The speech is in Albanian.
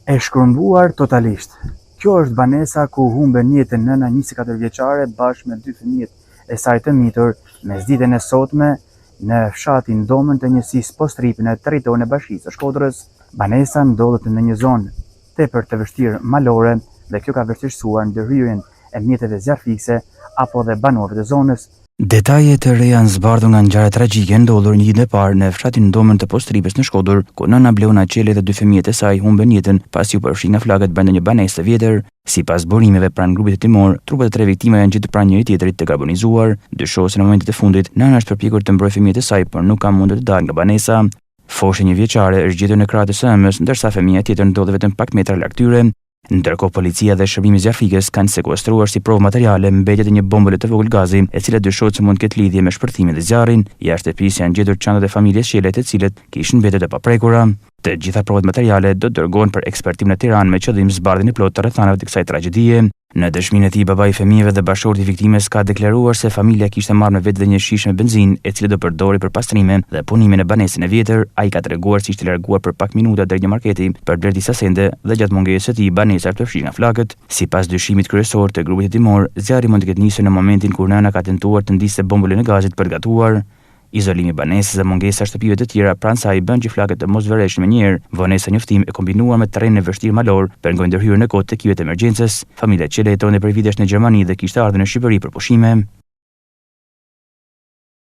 E shkrumbuar totalisht. Kjo është banesa ku humben jetën nëna 24 vjeçare bashkë me 2 fëmijët e saj të mitur mesditën e sotme në fshatin Domën të njësisë Postripin e territorit të Bashkisë së Shkodrës. Banesa ndodhet në një zonë tepër të vështirë malore dhe kjo ka vështirësuar ndërhyrjen e mjeteve zjarfikse apo dhe banorëve të zonës. Detaje të reja janë zbardhur nga ngjarja tragjike ndodhur një ditë e parë në fshatin Domën të Postripës në Shkodër, ku nëna Bleona Qeli dhe 2 fëmijët e saj humben jetën pasi u përfshi nga flakët brenda një banesë të vjetër. Sipas burimeve pranë grupit hetimor, trupat e 3 viktimave janë gjetur pranë njëri tjetrit të karbonizuar. Dyshohet se në momentet e fundit nëna është përpjekur të mbrojë fëmijët e saj, por nuk ka mundur të dalë nga banesa. Foshe 1 vjeçare është gjetur në krahët e së ëmës, ndërsa fëmia tjetër ndodhet vetëm pak metra larg tyre. Ndërkohë policia dhe shërbimi zjarfikës kanë sekuestruar si provë materiale mbetjet e një bombële të vogël gazi, e cila dyshohet se mund të ketë lidhje me shpërthimin e zjarrin. Jashtë shtëpisë janë gjetur çantat e familjes Qelej, të cilët kishin mbetur të paprekura. Të gjitha provat materiale do të dërgohen për ekspertim në Tiranë me qëllim zbardhjen e plotë të rrethanave të kësaj tragjedie. Në dëshminë e tij, babai i fëmijëve dhe bashkëshorti i viktimës ka deklaruar se familja kishte marrë me vetë dhe një shishe me benzinë, e cila do përdori për pastrimin dhe punimin e banesën e vjetër. Ai ka treguar se ishte larguar për pak minuta drejt një marketi për bler disa sende dhe gjatë mungesës së tij banesa është përfshirë nga flakët. Sipas dyshimit kryesor të grupit hetimor, zjarri mund të ketë nisur në momentin kur nëna ka tentuar të ndiste bombën e gazit për të gatuar. Izolimi i banesës dhe mungesa e shtëpive të tjera pranë saj bën që flakët të mos vërejshme njëherë. Vonesa njoftim e kombinuar me terrenin e vështirë malor pengoi ndërhyrjen në kohë të ekipe të emergjencës. Familja Qelej jetonte për vitesh në Gjermani dhe kishte ardhur në Shqipëri për pushime.